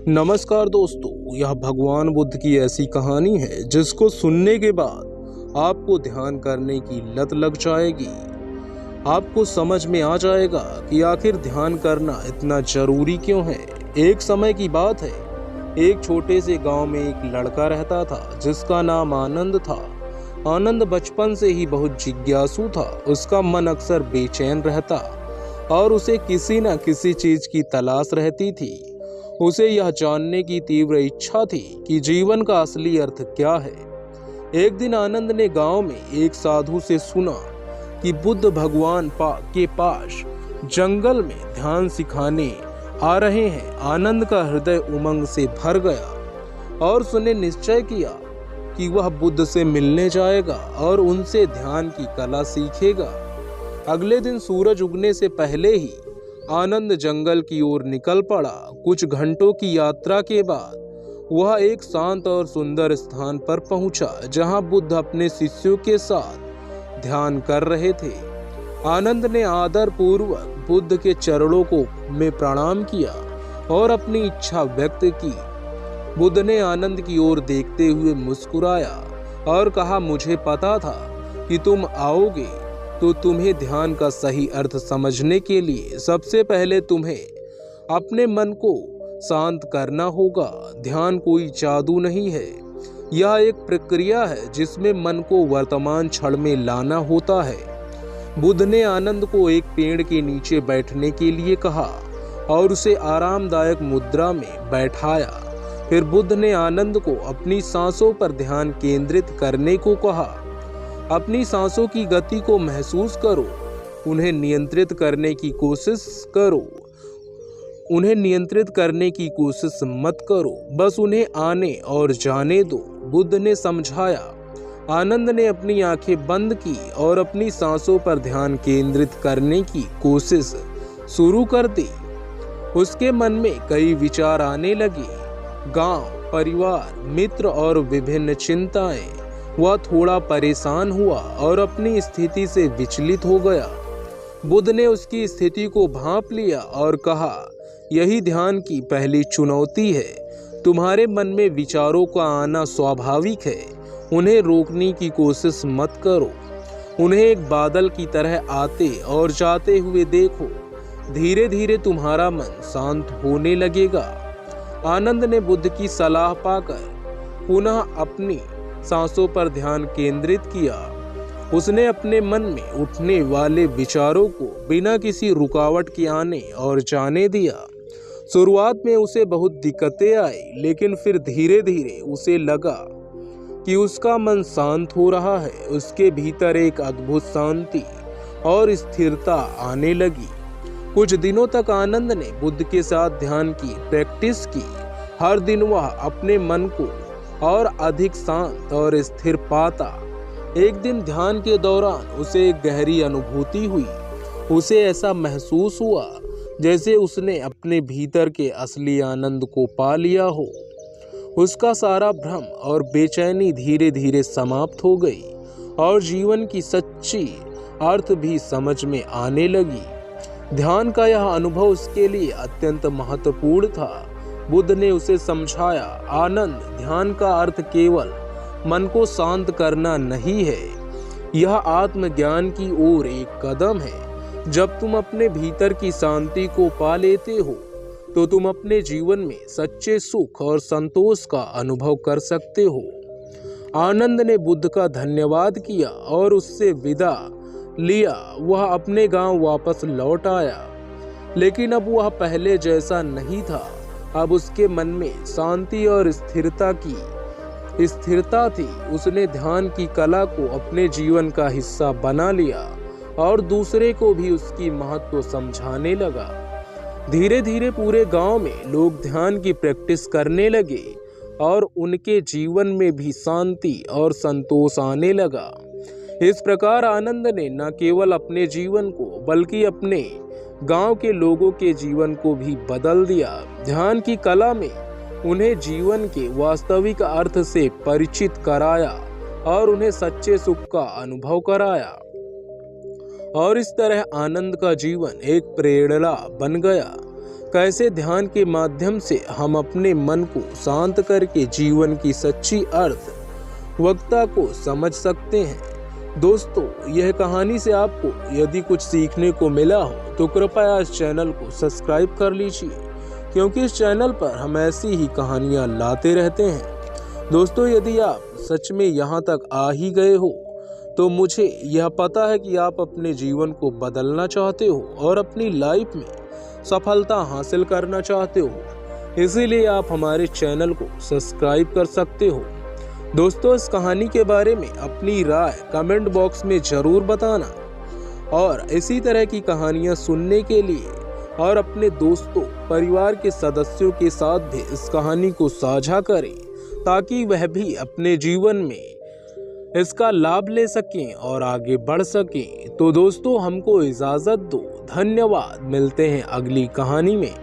नमस्कार दोस्तों, यह भगवान बुद्ध की ऐसी कहानी है जिसको सुनने के बाद आपको ध्यान करने की लत लग जाएगी। आपको समझ में आ जाएगा कि आखिर ध्यान करना इतना जरूरी क्यों है। एक समय की बात है, एक छोटे से गांव में एक लड़का रहता था जिसका नाम आनंद था। आनंद बचपन से ही बहुत जिज्ञासु था। उसका मन अक्सर बेचैन रहता और उसे किसी न किसी चीज की तलाश रहती थी। उसे यह जानने की तीव्र इच्छा थी कि जीवन का असली अर्थ क्या है। एक दिन आनंद ने गांव में एक साधु से सुना कि बुद्ध भगवान के पास जंगल में ध्यान सिखाने आ रहे हैं। आनंद का हृदय उमंग से भर गया और उसने निश्चय किया कि वह बुद्ध से मिलने जाएगा और उनसे ध्यान की कला सीखेगा। अगले दिन सूरज उगने से पहले ही आनंद जंगल की ओर निकल पड़ा। कुछ घंटों की यात्रा के बाद वह एक शांत और सुंदर स्थान पर पहुंचा जहां बुद्ध अपने शिष्यों के साथ ध्यान कर रहे थे। आनंद ने आदर पूर्वक बुद्ध के चरणों को में प्रणाम किया और अपनी इच्छा व्यक्त की। बुद्ध ने आनंद की ओर देखते हुए मुस्कुराया और कहा, मुझे पता था कि तुम आओगे, तो तुम्हें ध्यान का सही अर्थ समझने के लिए सबसे पहले तुम्हें अपने मन को शांत करना होगा। ध्यान कोई जादू नहीं है, यह एक प्रक्रिया है जिसमें मन को वर्तमान क्षण में लाना होता है। बुद्ध ने आनंद को एक पेड़ के नीचे बैठने के लिए कहा और उसे आरामदायक मुद्रा में बैठाया। फिर बुद्ध ने आनंद को अपनी सांसों पर ध्यान केंद्रित करने को कहा। अपनी सांसों की गति को महसूस करो, उन्हें नियंत्रित करने की कोशिश मत करो, बस उन्हें आने और जाने दो, बुद्ध ने समझाया। आनंद ने अपनी आंखें बंद की और अपनी सांसों पर ध्यान केंद्रित करने की कोशिश शुरू कर दी। उसके मन में कई विचार आने लगे, गांव, परिवार, मित्र और विभिन्न चिंताएं। वह थोड़ा परेशान हुआ और अपनी स्थिति से विचलित हो गया। बुद्ध ने उसकी स्थिति को भांप लिया और कहा, यही ध्यान की पहली चुनौती है। तुम्हारे मन में विचारों का आना स्वाभाविक है, उन्हें रोकने की कोशिश मत करो। उन्हें एक बादल की तरह आते और जाते हुए देखो। धीरे धीरे तुम्हारा मन शांत होने लगेगा। आनंद ने बुद्ध की सलाह पाकर पुनः अपनी सांसों पर ध्यान केंद्रित किया। उसने अपने मन में उठने वाले विचारों को बिना किसी रुकावट के आने और जाने दिया। शुरुआत में उसे बहुत दिक्कतें आई, लेकिन फिर धीरे धीरे उसे लगा कि उसका मन शांत हो रहा है। उसके भीतर एक अद्भुत शांति और स्थिरता आने लगी। कुछ दिनों तक आनंद ने बुद्ध के साथ ध्यान की प्रैक्टिस की। हर दिन वह अपने मन को और अधिक शांत और स्थिर पाता। एक दिन ध्यान के दौरान उसे एक गहरी अनुभूति हुई। उसे ऐसा महसूस हुआ जैसे उसने अपने भीतर के असली आनंद को पा लिया हो। उसका सारा भ्रम और बेचैनी धीरे धीरे समाप्त हो गई और जीवन की सच्ची अर्थ भी समझ में आने लगी। ध्यान का यह अनुभव उसके लिए अत्यंत महत्वपूर्ण था। बुद्ध ने उसे समझाया, आनंद, ध्यान का अर्थ केवल मन को शांत करना नहीं है, यह आत्मज्ञान की ओर एक कदम है। जब तुम अपने भीतर की शांति को पा लेते हो, तो तुम अपने जीवन में सच्चे सुख और संतोष का अनुभव कर सकते हो। आनंद ने बुद्ध का धन्यवाद किया और उससे विदा लिया। वह अपने गांव वापस लौट आया, लेकिन अब वह पहले जैसा नहीं था। अब उसके मन में शांति और स्थिरता थी। उसने ध्यान की कला को अपने जीवन का हिस्सा बना लिया और दूसरे को भी उसकी महत्व समझाने लगा। धीरे धीरे पूरे गांव में लोग ध्यान की प्रैक्टिस करने लगे और उनके जीवन में भी शांति और संतोष आने लगा। इस प्रकार आनंद ने न केवल अपने जीवन को बल्कि अपने गांव के लोगों के जीवन को भी बदल दिया। ध्यान की कला में उन्हें जीवन के वास्तविक अर्थ से परिचित कराया और उन्हें सच्चे सुख का अनुभव कराया। और इस तरह आनंद का जीवन एक प्रेरणा बन गया कैसे ध्यान के माध्यम से हम अपने मन को शांत करके जीवन की सच्ची अर्थवत्ता को समझ सकते हैं। दोस्तों, यह कहानी से आपको यदि कुछ सीखने को मिला हो तो कृपया इस चैनल को सब्सक्राइब कर लीजिए, क्योंकि इस चैनल पर हम ऐसी ही कहानियाँ लाते रहते हैं। दोस्तों, यदि आप सच में यहाँ तक आ ही गए हो तो मुझे यह पता है कि आप अपने जीवन को बदलना चाहते हो और अपनी लाइफ में सफलता हासिल करना चाहते हो, इसीलिए आप हमारे चैनल को सब्सक्राइब कर सकते हो। दोस्तों, इस कहानी के बारे में अपनी राय कमेंट बॉक्स में ज़रूर बताना और इसी तरह की कहानियाँ सुनने के लिए और अपने दोस्तों परिवार के सदस्यों के साथ भी इस कहानी को साझा करें, ताकि वह भी अपने जीवन में इसका लाभ ले सकें और आगे बढ़ सकें। तो दोस्तों, हमको इजाज़त दो। धन्यवाद। मिलते हैं अगली कहानी में।